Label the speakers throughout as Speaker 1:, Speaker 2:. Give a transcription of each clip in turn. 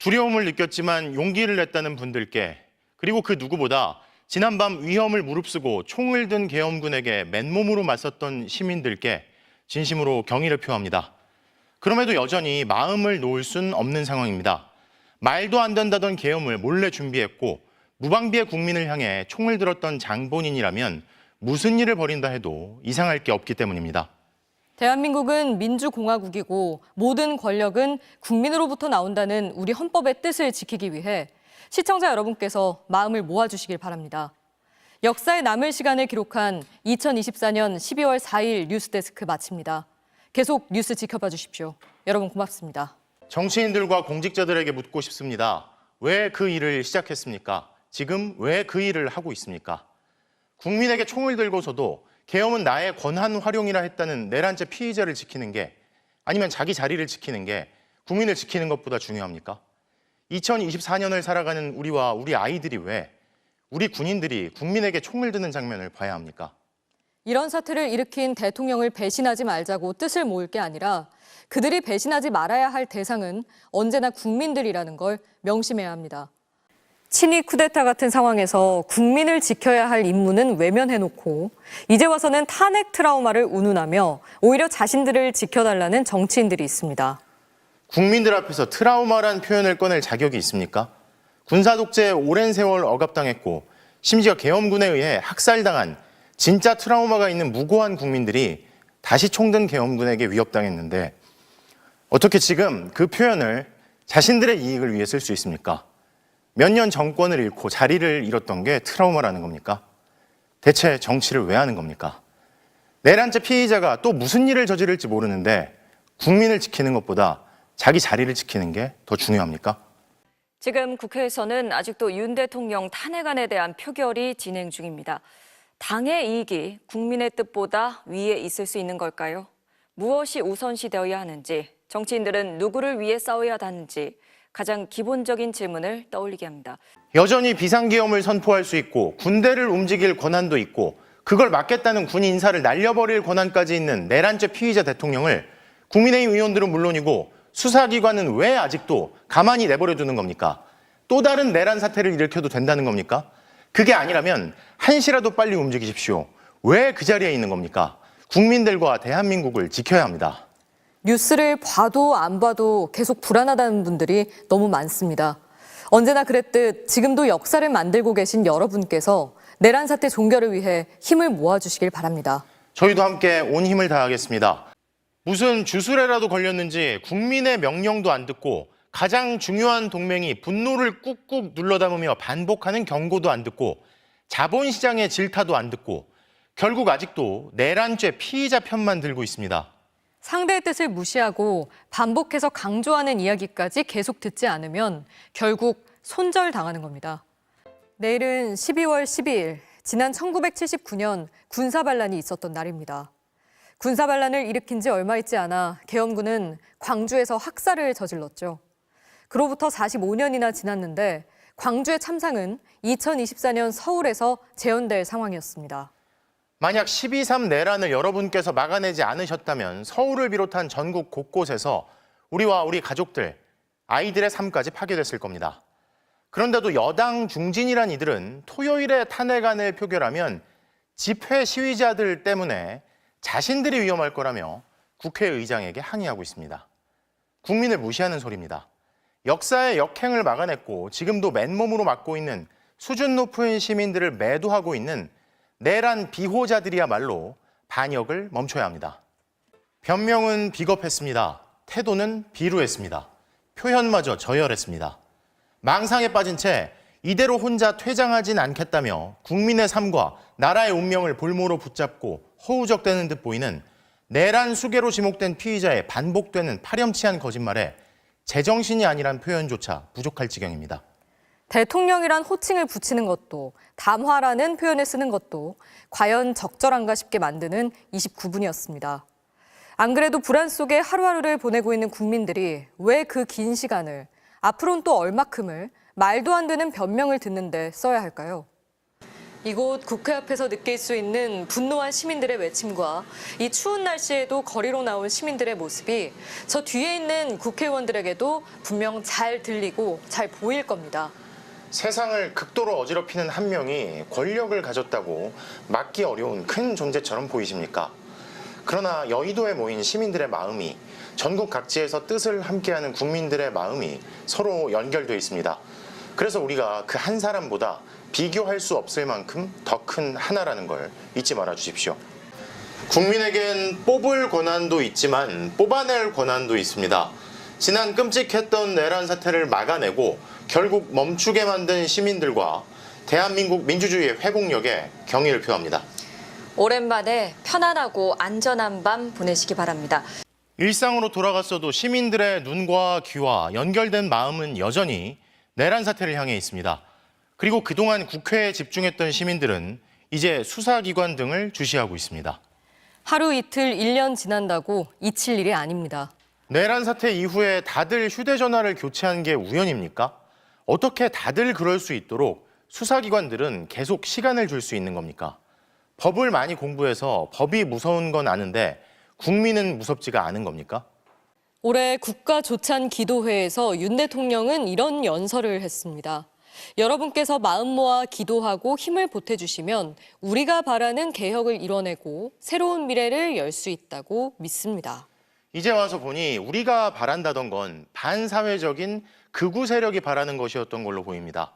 Speaker 1: 두려움을 느꼈지만 용기를 냈다는 분들께, 그리고 그 누구보다 지난밤 위험을 무릅쓰고 총을 든 계엄군에게 맨몸으로 맞섰던 시민들께 진심으로 경의를 표합니다. 그럼에도 여전히 마음을 놓을 순 없는 상황입니다. 말도 안 된다던 계엄을 몰래 준비했고 무방비의 국민을 향해 총을 들었던 장본인이라면 무슨 일을 벌인다 해도 이상할 게 없기 때문입니다.
Speaker 2: 대한민국은 민주공화국이고 모든 권력은 국민으로부터 나온다는 우리 헌법의 뜻을 지키기 위해 시청자 여러분께서 마음을 모아주시길 바랍니다. 역사에 남을 시간을 기록한 2024년 12월 4일 뉴스데스크 마칩니다. 계속 뉴스 지켜봐 주십시오. 여러분 고맙습니다.
Speaker 1: 정치인들과 공직자들에게 묻고 싶습니다. 왜 그 일을 시작했습니까? 지금 왜 그 일을 하고 있습니까? 국민에게 총을 들고서도 계엄은 나의 권한 활용이라 했다는 내란죄 피의자를 지키는 게, 아니면 자기 자리를 지키는 게 국민을 지키는 것보다 중요합니까? 2024년을 살아가는 우리와 우리 아이들이 왜 우리 군인들이 국민에게 총을 드는 장면을 봐야 합니까?
Speaker 2: 이런 사태를 일으킨 대통령을 배신하지 말자고 뜻을 모을 게 아니라 그들이 배신하지 말아야 할 대상은 언제나 국민들이라는 걸 명심해야 합니다. 친위 쿠데타 같은 상황에서 국민을 지켜야 할 임무는 외면해놓고 이제 와서는 탄핵 트라우마를 운운하며 오히려 자신들을 지켜달라는 정치인들이 있습니다.
Speaker 1: 국민들 앞에서 트라우마란 표현을 꺼낼 자격이 있습니까? 군사 독재에 오랜 세월 억압당했고 심지어 계엄군에 의해 학살당한 진짜 트라우마가 있는 무고한 국민들이 다시 총든 계엄군에게 위협당했는데 어떻게 지금 그 표현을 자신들의 이익을 위해 쓸 수 있습니까? 몇 년 정권을 잃고 자리를 잃었던 게 트라우마라는 겁니까? 대체 정치를 왜 하는 겁니까? 내란죄 피의자가 또 무슨 일을 저지를지 모르는데 국민을 지키는 것보다 자기 자리를 지키는 게 더 중요합니까?
Speaker 3: 지금 국회에서는 아직도 윤 대통령 탄핵안에 대한 표결이 진행 중입니다. 당의 이익이 국민의 뜻보다 위에 있을 수 있는 걸까요? 무엇이 우선시되어야 하는지, 정치인들은 누구를 위해 싸워야 하는지 가장 기본적인 질문을 떠올리게 합니다.
Speaker 1: 여전히 비상계엄을 선포할 수 있고 군대를 움직일 권한도 있고 그걸 막겠다는 군 인사를 날려버릴 권한까지 있는 내란죄 피의자 대통령을 국민의힘 의원들은 물론이고 수사기관은 왜 아직도 가만히 내버려 두는 겁니까? 또 다른 내란 사태를 일으켜도 된다는 겁니까? 그게 아니라면 한시라도 빨리 움직이십시오. 왜 그 자리에 있는 겁니까? 국민들과 대한민국을 지켜야 합니다.
Speaker 2: 뉴스를 봐도 안 봐도 계속 불안하다는 분들이 너무 많습니다. 언제나 그랬듯 지금도 역사를 만들고 계신 여러분께서 내란 사태 종결을 위해 힘을 모아주시길 바랍니다.
Speaker 1: 저희도 함께 온 힘을 다하겠습니다. 무슨 주술에라도 걸렸는지 국민의 명령도 안 듣고 가장 중요한 동맹이 분노를 꾹꾹 눌러담으며 반복하는 경고도 안 듣고 자본시장의 질타도 안 듣고 결국 아직도 내란죄 피의자 편만 들고 있습니다.
Speaker 2: 상대의 뜻을 무시하고 반복해서 강조하는 이야기까지 계속 듣지 않으면 결국 손절당하는 겁니다. 내일은 12월 12일, 지난 1979년 군사반란이 있었던 날입니다. 군사반란을 일으킨 지 얼마 있지 않아 계엄군은 광주에서 학살을 저질렀죠. 그로부터 45년이나 지났는데 광주의 참상은 2024년 서울에서 재현될 상황이었습니다.
Speaker 1: 만약 12.3 내란을 여러분께서 막아내지 않으셨다면 서울을 비롯한 전국 곳곳에서 우리와 우리 가족들, 아이들의 삶까지 파괴됐을 겁니다. 그런데도 여당 중진이란 이들은 토요일에 탄핵안을 표결하면 집회 시위자들 때문에 자신들이 위험할 거라며 국회의장에게 항의하고 있습니다. 국민을 무시하는 소리입니다. 역사의 역행을 막아냈고 지금도 맨몸으로 막고 있는 수준 높은 시민들을 매도하고 있는 내란 비호자들이야말로 반역을 멈춰야 합니다. 변명은 비겁했습니다. 태도는 비루했습니다. 표현마저 저열했습니다. 망상에 빠진 채 이대로 혼자 퇴장하진 않겠다며 국민의 삶과 나라의 운명을 볼모로 붙잡고 허우적대는 듯 보이는 내란 수괴로 지목된 피의자의 반복되는 파렴치한 거짓말에 제정신이 아니란 표현조차 부족할 지경입니다.
Speaker 2: 대통령이란 호칭을 붙이는 것도, 담화라는 표현을 쓰는 것도 과연 적절한가 싶게 만드는 29분이었습니다. 안 그래도 불안 속에 하루하루를 보내고 있는 국민들이 왜 그 긴 시간을, 앞으로는 또 얼마큼을 말도 안 되는 변명을 듣는데 써야 할까요? 이곳 국회 앞에서 느낄 수 있는 분노한 시민들의 외침과 이 추운 날씨에도 거리로 나온 시민들의 모습이 저 뒤에 있는 국회의원들에게도 분명 잘 들리고 잘 보일 겁니다.
Speaker 1: 세상을 극도로 어지럽히는 한 명이 권력을 가졌다고 막기 어려운 큰 존재처럼 보이십니까? 그러나 여의도에 모인 시민들의 마음이, 전국 각지에서 뜻을 함께하는 국민들의 마음이 서로 연결되어 있습니다. 그래서 우리가 그 한 사람보다 비교할 수 없을 만큼 더 큰 하나라는 걸 잊지 말아 주십시오. 국민에겐 뽑을 권한도 있지만 뽑아낼 권한도 있습니다. 지난 끔찍했던 내란 사태를 막아내고 결국 멈추게 만든 시민들과 대한민국 민주주의의 회복력에 경의를 표합니다.
Speaker 3: 오랜만에 편안하고 안전한 밤 보내시기 바랍니다.
Speaker 1: 일상으로 돌아갔어도 시민들의 눈과 귀와 연결된 마음은 여전히 내란 사태를 향해 있습니다. 그리고 그동안 국회에 집중했던 시민들은 이제 수사기관 등을 주시하고 있습니다.
Speaker 2: 하루 이틀 1년 지난다고 잊힐 일이 아닙니다.
Speaker 1: 내란 사태 이후에 다들 휴대전화를 교체한 게 우연입니까? 어떻게 다들 그럴 수 있도록 수사기관들은 계속 시간을 줄 수 있는 겁니까? 법을 많이 공부해서 법이 무서운 건 아는데 국민은 무섭지가 않은 겁니까?
Speaker 2: 올해 국가조찬기도회에서 윤 대통령은 이런 연설을 했습니다. 여러분께서 마음 모아 기도하고 힘을 보태주시면 우리가 바라는 개혁을 이뤄내고 새로운 미래를 열 수 있다고 믿습니다.
Speaker 1: 이제 와서 보니 우리가 바란다던 건 반사회적인 극우 세력이 바라는 것이었던 걸로 보입니다.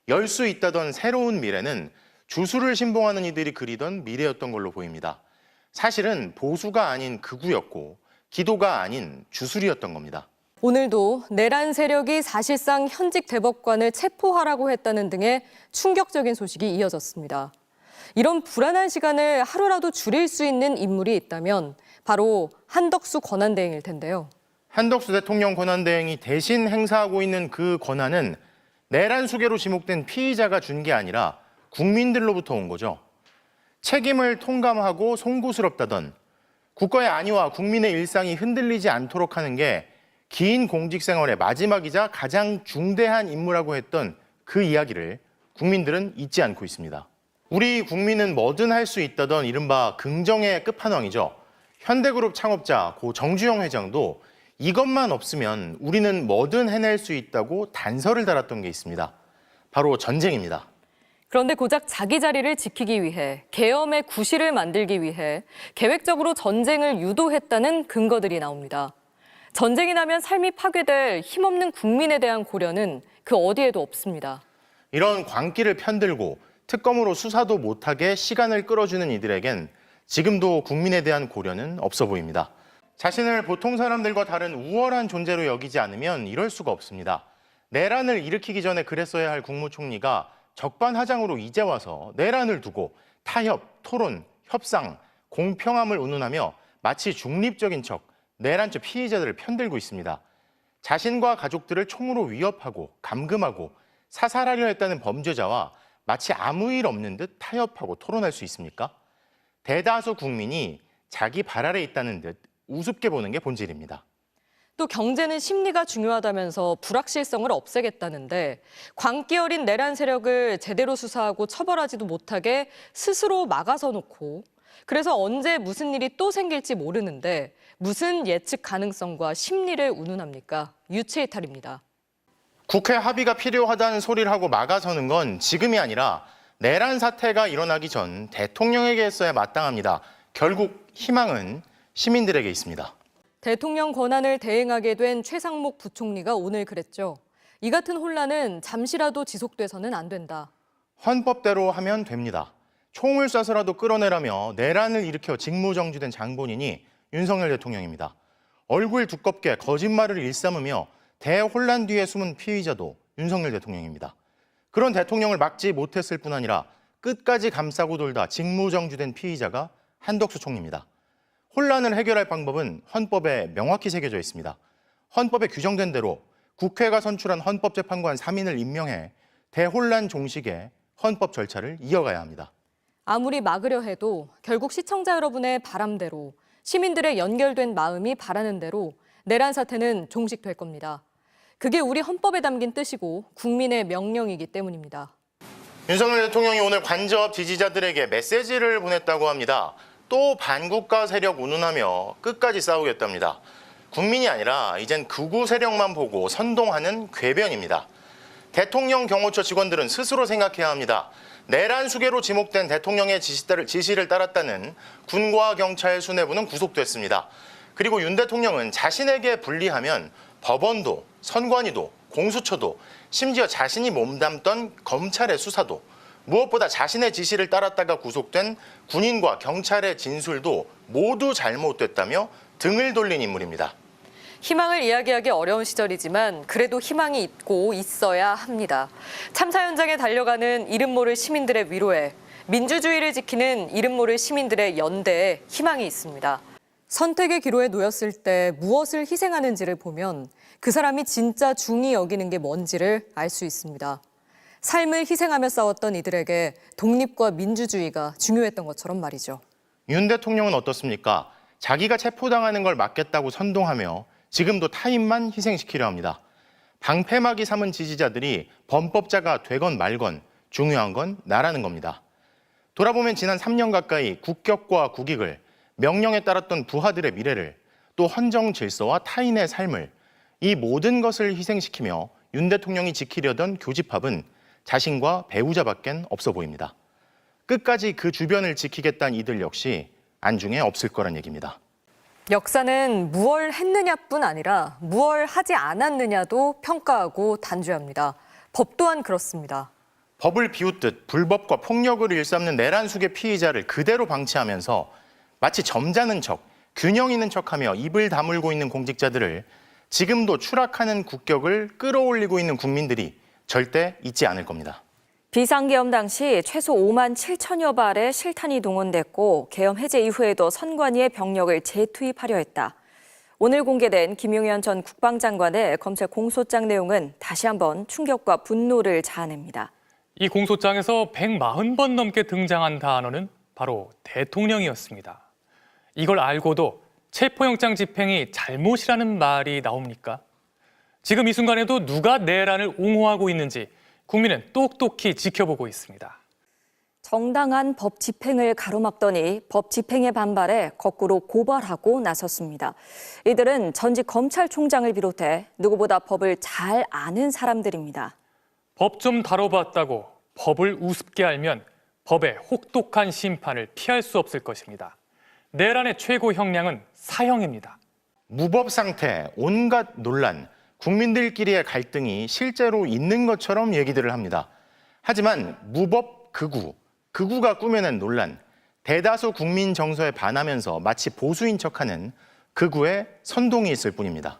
Speaker 1: 열 수 있다던 새로운 미래는 주술을 신봉하는 이들이 그리던 미래였던 걸로 보입니다. 사실은 보수가 아닌 극우였고 기도가 아닌 주술이었던 겁니다.
Speaker 2: 오늘도 내란 세력이 사실상 현직 대법관을 체포하라고 했다는 등의 충격적인 소식이 이어졌습니다. 이런 불안한 시간을 하루라도 줄일 수 있는 인물이 있다면 바로 한덕수 권한대행일 텐데요.
Speaker 1: 한덕수 대통령 권한대행이 대신 행사하고 있는 그 권한은 내란 수괴로 지목된 피의자가 준 게 아니라 국민들로부터 온 거죠. 책임을 통감하고 송구스럽다던 국가의 안위와 국민의 일상이 흔들리지 않도록 하는 게 긴 공직 생활의 마지막이자 가장 중대한 임무라고 했던 그 이야기를 국민들은 잊지 않고 있습니다. 우리 국민은 뭐든 할 수 있다던 이른바 긍정의 끝판왕이죠. 현대그룹 창업자 고 정주영 회장도 이것만 없으면 우리는 뭐든 해낼 수 있다고 단서를 달았던 게 있습니다. 바로 전쟁입니다.
Speaker 2: 그런데 고작 자기 자리를 지키기 위해, 계엄의 구실을 만들기 위해 계획적으로 전쟁을 유도했다는 근거들이 나옵니다. 전쟁이 나면 삶이 파괴될 힘없는 국민에 대한 고려는 그 어디에도 없습니다.
Speaker 1: 이런 광기를 편들고 특검으로 수사도 못하게 시간을 끌어주는 이들에겐 지금도 국민에 대한 고려는 없어 보입니다. 자신을 보통 사람들과 다른 우월한 존재로 여기지 않으면 이럴 수가 없습니다. 내란을 일으키기 전에 그랬어야 할 국무총리가 적반하장으로 이제 와서 내란을 두고 타협, 토론, 협상, 공평함을 운운하며 마치 중립적인 척 내란죄 피의자들을 편들고 있습니다. 자신과 가족들을 총으로 위협하고 감금하고 사살하려 했다는 범죄자와 마치 아무 일 없는 듯 타협하고 토론할 수 있습니까? 대다수 국민이 자기 발 아래 있다는 듯 우습게 보는 게 본질입니다.
Speaker 2: 또 경제는 심리가 중요하다면서 불확실성을 없애겠다는데 광기 어린 내란 세력을 제대로 수사하고 처벌하지도 못하게 스스로 막아서 놓고 그래서 언제 무슨 일이 또 생길지 모르는데 무슨 예측 가능성과 심리를 운운합니까? 유체이탈입니다.
Speaker 1: 국회 합의가 필요하다는 소리를 하고 막아서는 건 지금이 아니라 내란 사태가 일어나기 전 대통령에게 했어야 마땅합니다. 결국 희망은 시민들에게 있습니다.
Speaker 2: 대통령 권한을 대행하게 된 최상목 부총리가 오늘 그랬죠. 이 같은 혼란은 잠시라도 지속돼서는 안 된다.
Speaker 1: 헌법대로 하면 됩니다. 총을 쏴서라도 끌어내라며 내란을 일으켜 직무정지된 장본인이 윤석열 대통령입니다. 얼굴 두껍게 거짓말을 일삼으며 대혼란 뒤에 숨은 피의자도 윤석열 대통령입니다. 그런 대통령을 막지 못했을 뿐 아니라 끝까지 감싸고 돌다 직무정지된 피의자가 한덕수 총리입니다. 혼란을 해결할 방법은 헌법에 명확히 새겨져 있습니다. 헌법에 규정된 대로 국회가 선출한 헌법재판관 3인을 임명해 대혼란 종식의 헌법 절차를 이어가야 합니다.
Speaker 2: 아무리 막으려 해도 결국 시청자 여러분의 바람대로 시민들의 연결된 마음이 바라는 대로 내란 사태는 종식될 겁니다. 그게 우리 헌법에 담긴 뜻이고 국민의 명령이기 때문입니다.
Speaker 1: 윤석열 대통령이 오늘 관저 지지자들에게 메시지를 보냈다고 합니다. 또 반국가 세력 운운하며 끝까지 싸우겠답니다. 국민이 아니라 이젠 극우 세력만 보고 선동하는 궤변입니다. 대통령 경호처 직원들은 스스로 생각해야 합니다. 내란 수괴로 지목된 대통령의 지시를 따랐다는 군과 경찰 수뇌부는 구속됐습니다. 그리고 윤 대통령은 자신에게 불리하면 법원도, 선관위도, 공수처도, 심지어 자신이 몸담던 검찰의 수사도, 무엇보다 자신의 지시를 따랐다가 구속된 군인과 경찰의 진술도 모두 잘못됐다며 등을 돌린 인물입니다.
Speaker 2: 희망을 이야기하기 어려운 시절이지만 그래도 희망이 있고 있어야 합니다. 참사 현장에 달려가는 이름 모를 시민들의 위로에 민주주의를 지키는 이름 모를 시민들의 연대에 희망이 있습니다. 선택의 기로에 놓였을 때 무엇을 희생하는지를 보면 그 사람이 진짜 중히 여기는 게 뭔지를 알 수 있습니다. 삶을 희생하며 싸웠던 이들에게 독립과 민주주의가 중요했던 것처럼 말이죠.
Speaker 1: 윤 대통령은 어떻습니까? 자기가 체포당하는 걸 막겠다고 선동하며 지금도 타인만 희생시키려 합니다. 방패막이 삼은 지지자들이 범법자가 되건 말건 중요한 건 나라는 겁니다. 돌아보면 지난 3년 가까이 국격과 국익을, 명령에 따랐던 부하들의 미래를, 또 헌정 질서와 타인의 삶을, 이 모든 것을 희생시키며 윤 대통령이 지키려던 교집합은 자신과 배우자밖엔 없어 보입니다. 끝까지 그 주변을 지키겠다는 이들 역시 안중에 없을 거란 얘기입니다.
Speaker 2: 역사는 무얼 했느냐뿐 아니라 무얼 하지 않았느냐도 평가하고 단죄합니다. 법 또한 그렇습니다.
Speaker 1: 법을 비웃듯 불법과 폭력을 일삼는 내란 수괴 피의자를 그대로 방치하면서 마치 점잖은 척, 균형 있는 척하며 입을 다물고 있는 공직자들을 지금도 추락하는 국격을 끌어올리고 있는 국민들이 절대 잊지 않을 겁니다.
Speaker 3: 비상계엄 당시 최소 5만 7천여 발의 실탄이 동원됐고 계엄 해제 이후에도 선관위의 병력을 재투입하려 했다. 오늘 공개된 김용현 전 국방장관의 검찰 공소장 내용은 다시 한번 충격과 분노를 자아냅니다.
Speaker 4: 이 공소장에서 140번 넘게 등장한 단어는 바로 대통령이었습니다. 이걸 알고도 체포영장 집행이 잘못이라는 말이 나옵니까? 지금 이 순간에도 누가 내란을 옹호하고 있는지 국민은 똑똑히 지켜보고 있습니다.
Speaker 3: 정당한 법 집행을 가로막더니 법 집행에 반발해 거꾸로 고발하고 나섰습니다. 이들은 전직 검찰총장을 비롯해 누구보다 법을 잘 아는 사람들입니다.
Speaker 4: 법 좀 다뤄봤다고 법을 우습게 알면 법의 혹독한 심판을 피할 수 없을 것입니다. 내란의 최고 형량은 사형입니다.
Speaker 1: 무법 상태, 온갖 논란, 국민들끼리의 갈등이 실제로 있는 것처럼 얘기들을 합니다. 하지만 무법 극우가 꾸며낸 논란, 대다수 국민 정서에 반하면서 마치 보수인 척하는 극우의 선동이 있을 뿐입니다.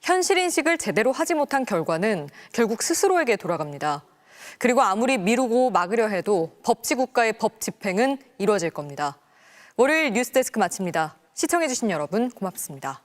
Speaker 2: 현실인식을 제대로 하지 못한 결과는 결국 스스로에게 돌아갑니다. 그리고 아무리 미루고 막으려 해도 법치국가의 법 집행은 이루어질 겁니다. 월요일 뉴스데스크 마칩니다. 시청해주신 여러분 고맙습니다.